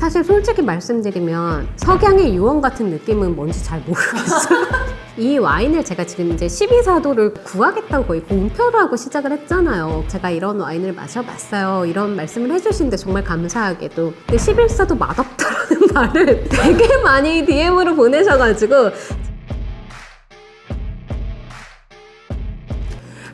사실 솔직히 말씀드리면 석양의 유언 같은 느낌은 뭔지 잘 모르겠어요. 이 와인을 제가 지금 이제 12사도를 구하겠다고 거의 공표를 하고 시작을 했잖아요. 제가 이런 와인을 마셔봤어요. 이런 말씀을 해주시는데 정말 감사하게도 11사도 맛없다라는 말을 되게 많이 DM으로 보내셔가지고.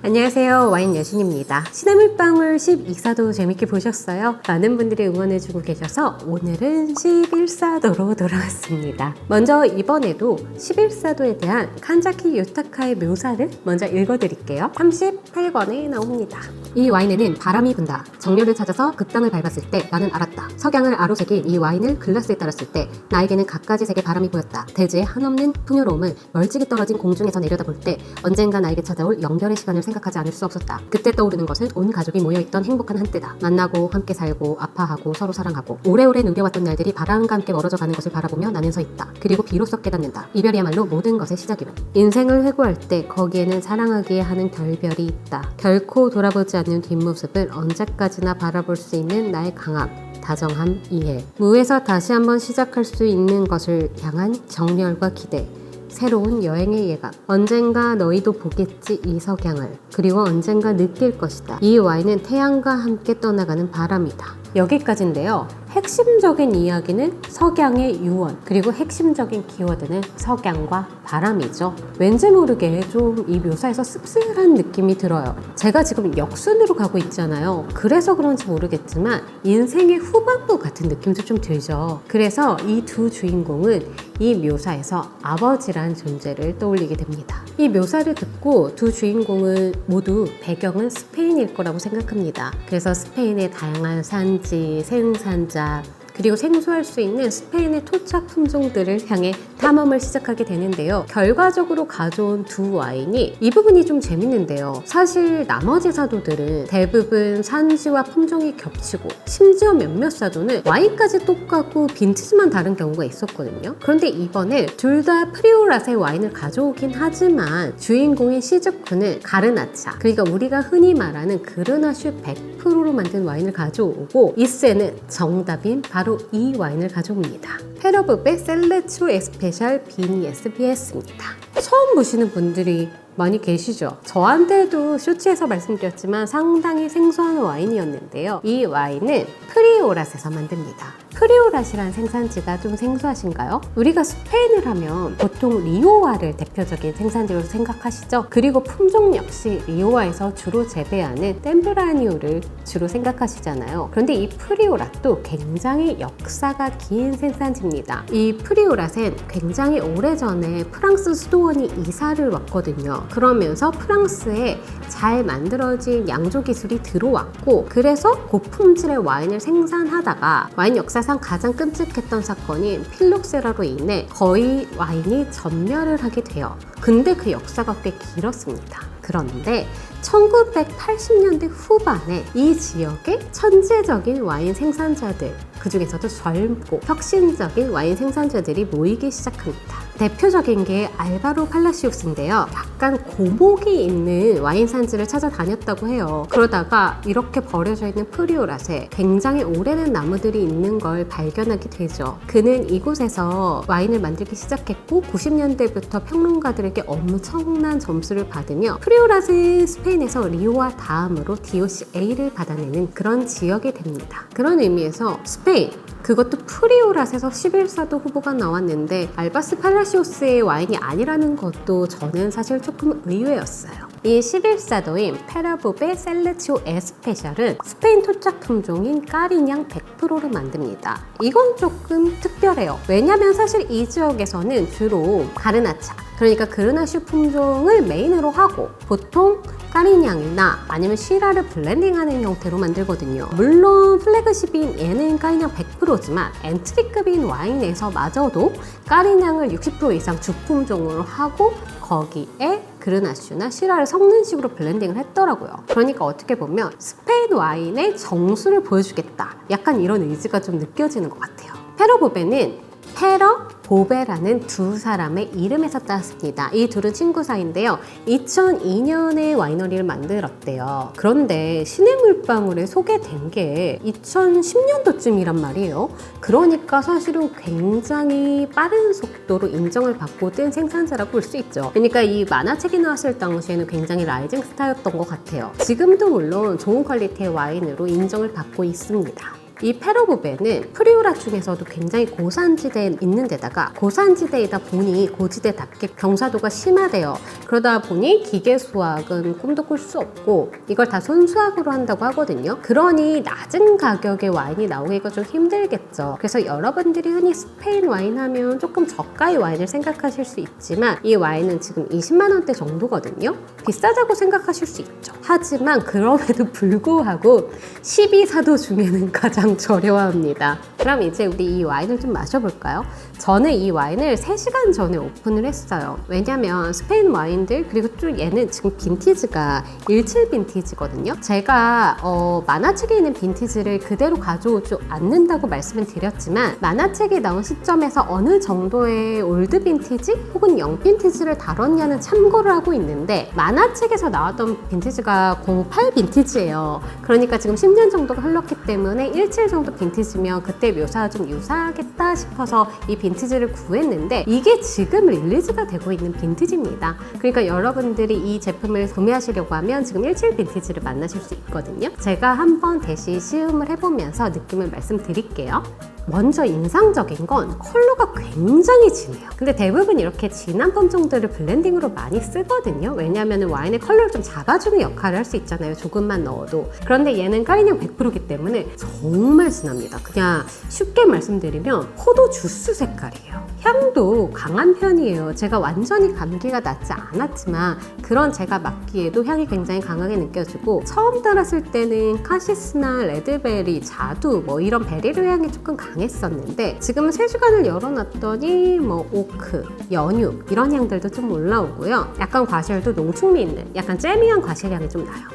안녕하세요, 와인 여신입니다. 시나물방울 12사도 재밌게 보셨어요? 많은 분들이 응원해주고 계셔서 오늘은 11사도로 돌아왔습니다. 먼저 이번에도 11사도에 대한 칸자키 유타카의 묘사를 먼저 읽어드릴게요. 38권에 나옵니다. 이 와인에는 바람이 분다. 정렬을 찾아서 극당을 밟았을 때 나는 알았다. 석양을 아로새긴 이 와인을 글라스에 따랐을 때 나에게는 갖가지 색의 바람이 보였다. 대지의 한없는 풍요로움을 멀찍이 떨어진 공중에서 내려다볼 때 언젠가 나에게 찾아올 영별의 시간을 생각하지 않을 수 없었다. 그때 떠오르는 것은 온 가족이 모여있던 행복한 한때다. 만나고 함께 살고 아파하고 서로 사랑하고 오래오래 누려왔던 날들이 바람과 함께 멀어져 가는 것을 바라보며 나는 서 있다. 그리고 비로소 깨닫는다. 이별이야말로 모든 것의 시작임을. 인생을 회고할 때 거기에는 사랑하기에 하는 결별이 있다. 결코 돌아보지 않는 뒷모습을 언제까지나 바라볼 수 있는 나의 강함, 다정함, 이해. 무에서 다시 한번 시작할 수 있는 것을 향한 정열과 기대. 새로운 여행의 예감. 언젠가 너희도 보겠지 이 석양을. 그리고 언젠가 느낄 것이다. 이 와인은 태양과 함께 떠나가는 바람이다. 여기까지인데요. 핵심적인 이야기는 석양의 유언, 그리고 핵심적인 키워드는 석양과 바람이죠. 왠지 모르게 좀 이 묘사에서 씁쓸한 느낌이 들어요. 제가 지금 역순으로 가고 있잖아요. 그래서 그런지 모르겠지만 인생의 후반부 같은 느낌도 좀 들죠. 그래서 이 두 주인공은 이 묘사에서 아버지란 존재를 떠올리게 됩니다. 이 묘사를 듣고 두 주인공은 모두 배경은 스페인일 거라고 생각합니다. 그래서 스페인의 다양한 산지, 생산자, 그리고 생소할 수 있는 스페인의 토착 품종들을 향해 탐험을 시작하게 되는데요. 결과적으로 가져온 두 와인이 이 부분이 좀 재밌는데요. 사실 나머지 사도들은 대부분 산지와 품종이 겹치고 심지어 몇몇 사도는 와인까지 똑같고 빈티지만 다른 경우가 있었거든요. 그런데 이번에 둘 다 프리오라스의 와인을 가져오긴 하지만 주인공인 시즈쿠는 가르나차, 그러니까 우리가 흔히 말하는 그르나슈 100%로 만든 와인을 가져오고 이세는 정답인 바로 이 와인을 가져옵니다. 페러브베 셀레치오 에스페셜 비니 SBS입니다. 처음 보시는 분들이 많이 계시죠? 저한테도 쇼츠에서 말씀드렸지만 상당히 생소한 와인이었는데요. 이 와인은 프리오라스에서 만듭니다. 프리오라스라는 생산지가 좀 생소하신가요? 우리가 스페인을 하면 보통 리오아를 대표적인 생산지로 생각하시죠? 그리고 품종 역시 리오아에서 주로 재배하는 템브라니오를 주로 생각하시잖아요. 그런데 이 프리오라스도 굉장히 역사가 긴 생산지입니다. 이 프리오라스는 굉장히 오래전에 프랑스 수도원이 이사를 왔거든요. 그러면서 프랑스에 잘 만들어진 양조 기술이 들어왔고, 그래서 고품질의 와인을 생산하다가 와인 역사상 가장 끔찍했던 사건인 필록세라로 인해 거의 와인이 전멸을 하게 돼요. 근데 그 역사가 꽤 길었습니다. 그런데 1980년대 후반에 이 지역에 천재적인 와인 생산자들, 그 중에서도 젊고 혁신적인 와인 생산자들이 모이기 시작합니다. 대표적인 게 알바로 팔라시오스인데요. 약간 고목이 있는 와인 산지를 찾아다녔다고 해요. 그러다가 이렇게 버려져 있는 프리오라스에 굉장히 오래된 나무들이 있는 걸 발견하게 되죠. 그는 이곳에서 와인을 만들기 시작했고 90년대부터 평론가들에게 엄청난 점수를 받으며 프리오라스 스페인에서 리오와 다음으로 DOCA를 받아내는 그런 지역이 됩니다. 그런 의미에서 스페인, 그것도 프리오라스에서 11사도 후보가 나왔는데 알바스 팔라시오스의 와인이 아니라는 것도 저는 사실 조금 의외였어요. 이 11사도인 페라보베 셀레치오 에스페셜은 스페인 토착 품종인 까리냥 100%로 만듭니다. 이건 조금 특별해요. 왜냐면 사실 이 지역에서는 주로 가르나차, 그러니까 그르나슈 품종을 메인으로 하고 보통 까리냥이나 아니면 시라를 블렌딩하는 형태로 만들거든요. 물론 플래그십인 얘는 까리냥 100%지만 엔트리급인 와인에서 마저도 까리냥을 60% 이상 주품종으로 하고 거기에 그르나슈나 시라를 섞는 식으로 블렌딩을 했더라고요. 그러니까 어떻게 보면 스페인 와인의 정수를 보여주겠다, 약간 이런 의지가 좀 느껴지는 것 같아요. 페러보베는 페러, 보베라는 두 사람의 이름에서 따왔습니다. 이 둘은 친구 사이인데요. 2002년에 와이너리를 만들었대요. 그런데 신의 물방울에 소개된 게 2010년도쯤이란 말이에요. 그러니까 사실은 굉장히 빠른 속도로 인정을 받고 뜬 생산자라고 볼 수 있죠. 그러니까 이 만화책이 나왔을 당시에는 굉장히 라이징 스타였던 것 같아요. 지금도 물론 좋은 퀄리티의 와인으로 인정을 받고 있습니다. 이 페러보베는 프리우라 중에서도 굉장히 고산지대에 있는 데다가 고산지대이다 보니 고지대답게 경사도가 심하대요. 그러다 보니 기계 수확은 꿈도 꿀 수 없고 이걸 다 손수확으로 한다고 하거든요. 그러니 낮은 가격의 와인이 나오기가 좀 힘들겠죠. 그래서 여러분들이 흔히 스페인 와인 하면 조금 저가의 와인을 생각하실 수 있지만 이 와인은 지금 20만 원대 정도거든요. 비싸다고 생각하실 수 있죠. 하지만 그럼에도 불구하고 12사도 중에는 가장 저렴합니다. 그럼 이제 우리 이 와인을 좀 마셔볼까요? 저는 이 와인을 3시간 전에 오픈을 했어요. 왜냐면 스페인 와인들 그리고 또 얘는 지금 빈티지가 17 빈티지거든요. 제가 만화책에 있는 빈티지를 그대로 가져오지 않는다고 말씀을 드렸지만 만화책이 나온 시점에서 어느 정도의 올드 빈티지 혹은 영 빈티지를 다뤘냐는 참고를 하고 있는데 만화책에서 나왔던 빈티지가 08 빈티지예요. 그러니까 지금 10년 정도가 흘렀기 때문에 17 정도 빈티지면 그때 묘사가 좀 유사하겠다 싶어서 이 빈티지를 구했는데 이게 지금 릴리즈가 되고 있는 빈티지입니다. 그러니까 여러분들이 이 제품을 구매하시려고 하면 지금 17 빈티지를 만나실 수 있거든요. 제가 한번 대시 시음을 해보면서 느낌을 말씀드릴게요. 먼저 인상적인 건 컬러가 굉장히 진해요. 근데 대부분 이렇게 진한 품종들을 블렌딩으로 많이 쓰거든요. 왜냐하면 와인의 컬러를 좀 잡아주는 역할을 할 수 있잖아요. 조금만 넣어도. 그런데 얘는 까리냥 100%이기 때문에 정말 진합니다. 그냥 쉽게 말씀드리면 포도 주스 색깔이에요. 향도 강한 편이에요. 제가 완전히 감기가 낫지 않았지만 그런 제가 맡기에도 향이 굉장히 강하게 느껴지고 처음 따랐을 때는 카시스나 레드베리, 자두 뭐 이런 베리류 향이 조금 강했었는데 지금은 3시간을 열어놨더니 뭐 오크, 연유 이런 향들도 좀 올라오고요. 약간 과실도 농축미 있는 약간 잼미한 과실향이 좀 나요.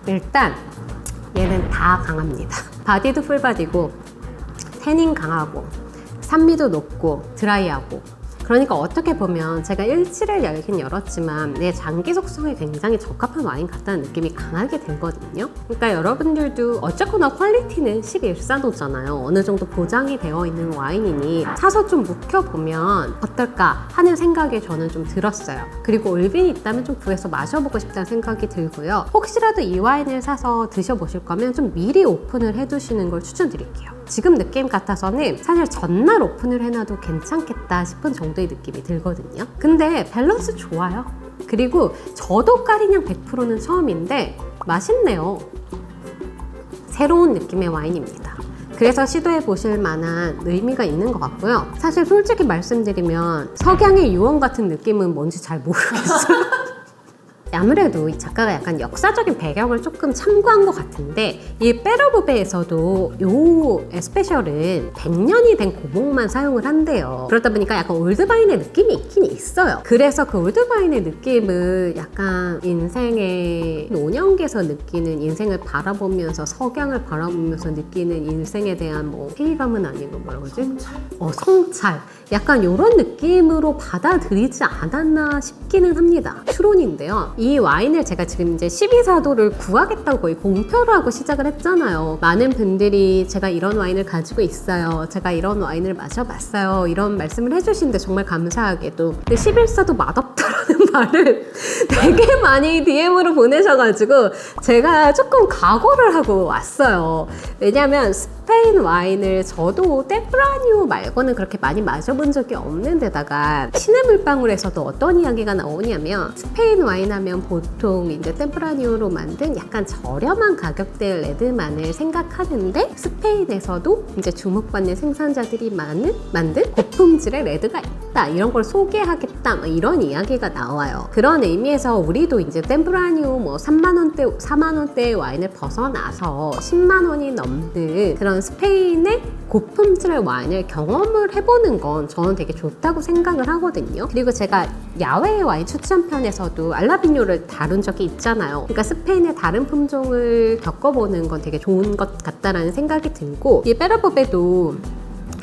일단 얘는 다 강합니다. 바디도 풀바디고 태닝 강하고 산미도 높고 드라이하고 그러니까 어떻게 보면 제가 17을 열긴 열었지만 내 장기 숙성에 굉장히 적합한 와인 같다는 느낌이 강하게 들거든요. 그러니까 여러분들도 어쨌거나 퀄리티는 11사도잖아요. 어느 정도 보장이 되어 있는 와인이니 사서 좀 묵혀보면 어떨까 하는 생각이 저는 좀 들었어요. 그리고 올빈이 있다면 좀 구해서 마셔보고 싶다는 생각이 들고요. 혹시라도 이 와인을 사서 드셔보실 거면 좀 미리 오픈을 해두시는 걸 추천드릴게요. 지금 느낌 같아서는 사실 전날 오픈을 해놔도 괜찮겠다 싶은 정도의 느낌이 들거든요. 근데 밸런스 좋아요. 그리고 저도 까리냥 100%는 처음인데 맛있네요. 새로운 느낌의 와인입니다. 그래서 시도해 보실 만한 의미가 있는 것 같고요. 사실 솔직히 말씀드리면 석양의 유언 같은 느낌은 뭔지 잘 모르겠어요. 아무래도 이 작가가 약간 역사적인 배경을 조금 참고한 것 같은데 이 페러보베에서도 요 에스페셜은 100년이 된 고목만 사용을 한대요. 그러다 보니까 약간 올드바인의 느낌이 있긴 있어요. 그래서 그 올드바인의 느낌을 약간 인생의 노년기에서 느끼는 인생을 바라보면서 석양을 바라보면서 느끼는 인생에 대한 뭐 회의감은 아니고 뭐라 그러지? 성찰 약간 이런 느낌으로 받아들이지 않았나 싶기는 합니다. 추론인데요. 이 와인을 제가 지금 이제 12사도를 구하겠다고 거의 공표를 하고 시작을 했잖아요. 많은 분들이 제가 이런 와인을 가지고 있어요. 제가 이런 와인을 마셔봤어요. 이런 말씀을 해주시는데 정말 감사하게도. 근데 11사도 맛없다라는 말을 되게 많이 DM으로 보내셔가지고 제가 조금 각오를 하고 왔어요. 왜냐면 스페인 와인을 저도 템프라니오 말고는 그렇게 많이 마셔본 적이 없는 데다가 신의 물방울에서도 어떤 이야기가 나오냐면 스페인 와인 하면 보통 이제 템프라니오로 만든 약간 저렴한 가격대의 레드만을 생각하는데 스페인에서도 이제 주목받는 생산자들이 만든 고품질의 레드가 있다 이런 걸 소개하겠다 뭐 이런 이야기가 나와요. 그런 의미에서 우리도 이제 템프라니오 뭐 3만 원대 4만 원대의 와인을 벗어나서 10만 원이 넘는 그런 이런 스페인의 고품질의 와인을 경험을 해보는 건 저는 되게 좋다고 생각을 하거든요. 그리고 제가 야외 와인 추천편에서도 알라비뇨를 다룬 적이 있잖아요. 그러니까 스페인의 다른 품종을 겪어보는 건 되게 좋은 것 같다라는 생각이 들고, 이 페라보베도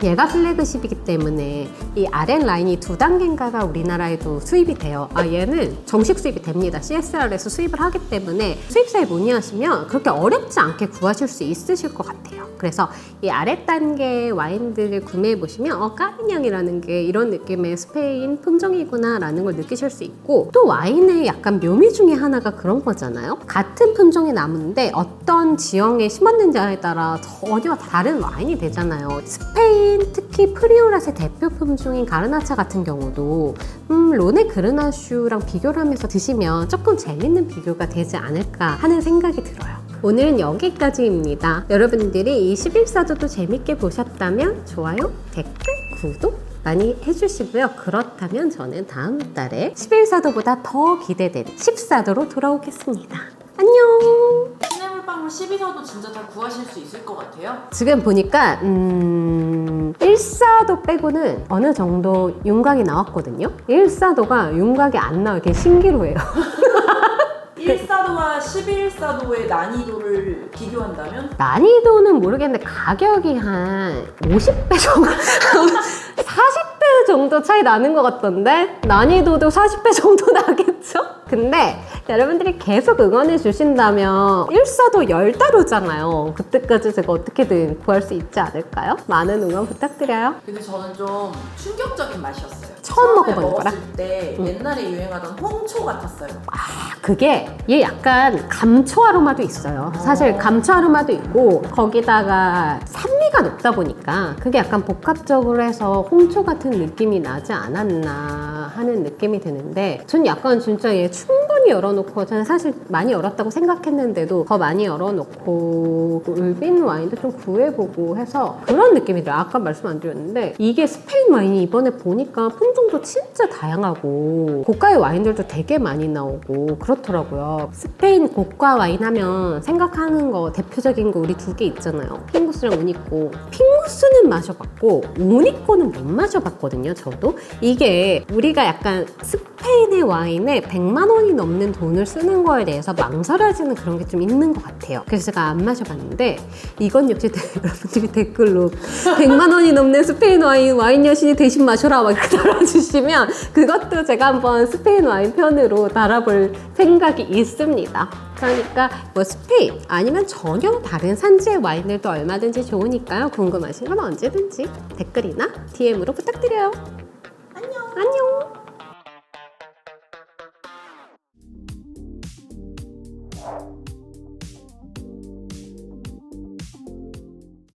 얘가 플래그십이기 때문에 이 RM 라인이 2단계인가가 우리나라에도 수입이 돼요. 얘는 정식 수입이 됩니다. CSR에서 수입을 하기 때문에 수입사에 문의하시면 그렇게 어렵지 않게 구하실 수 있으실 것 같아요. 그래서 이 아랫단계 와인들을 구매해 보시면 까비냥이라는 게 이런 느낌의 스페인 품종이구나 라는 걸 느끼실 수 있고, 또 와인의 약간 묘미 중에 하나가 그런 거잖아요. 같은 품종의 나무인데 어떤 지형에 심었는지에 따라 전혀 다른 와인이 되잖아요. 스페인 특히 프리오랏의 대표 품종인 가르나차 같은 경우도 론의 그르나슈랑 비교를 하면서 드시면 조금 재밌는 비교가 되지 않을까 하는 생각이 들어요. 오늘은 여기까지입니다. 여러분들이 이 11사도도 재밌게 보셨다면 좋아요, 댓글, 구독 많이 해주시고요. 그렇다면 저는 다음 달에 11사도보다 더 기대된 10사도로 돌아오겠습니다. 안녕! 시네물방울 12사도 진짜 다 구하실 수 있을 것 같아요? 지금 보니까 1사도 빼고는 어느 정도 윤곽이 나왔거든요. 1사도가 윤곽이 안 나와요. 되게 신기로해요. 1사도와 11사도의 난이도를 비교한다면? 난이도는 모르겠는데 가격이 한 50배 정도 40배 정도 차이 나는 것 같던데, 난이도도 40배 정도 나겠죠? 근데 여러분들이 계속 응원해 주신다면 1사도 10달러잖아요. 그때까지 제가 어떻게든 구할 수 있지 않을까요? 많은 응원 부탁드려요. 근데 저는 좀 충격적인 맛이었어요. 처음 처음에 먹어보는 거라? 먹었을 때 옛날에 유행하던 홍초 같았어요. 그게 얘 약간 감초 아로마도 있어요. 사실 감초 아로마도 있고 거기다가 산미가 높다 보니까 그게 약간 복합적으로 해서 홍초 같은 느낌이 나지 않았나 하는 느낌이 드는데, 전 약간 진짜 얘 충분히 열어놓고, 저는 사실 많이 열었다고 생각했는데도 더 많이 열어놓고 울빈 와인도 좀 구해보고 해서 그런 느낌이 들어요. 아까 말씀 안 드렸는데 이게 스페인 와인이 이번에 보니까 품종도 진짜 다양하고 고가의 와인들도 되게 많이 나오고 그렇더라고요. 스페인 고가 와인 하면 생각하는 거 대표적인 거 우리 두 개 있잖아요. 핑구스랑 우니꼬. 핑구스는 마셔봤고 우니꼬는 못 마셔봤거든요. 저도 이게 우리가 약간 스페인의 와인에 100만 원이 넘는 돈을 쓰는 거에 대해서 망설여지는 그런 게 좀 있는 것 같아요. 그래서 제가 안 마셔봤는데 이건 역시 여러분들이 댓글로 100만 원이 넘는 스페인 와인 여신이 대신 마셔라 막 이렇게 달아주시면 그것도 제가 한번 스페인 와인 편으로 달아볼 생각이 있습니다. 그러니까 뭐 스페인 아니면 전혀 다른 산지의 와인들도 얼마든지 좋으니까요. 궁금하신 건 언제든지 댓글이나 DM으로 부탁드려요. 안녕.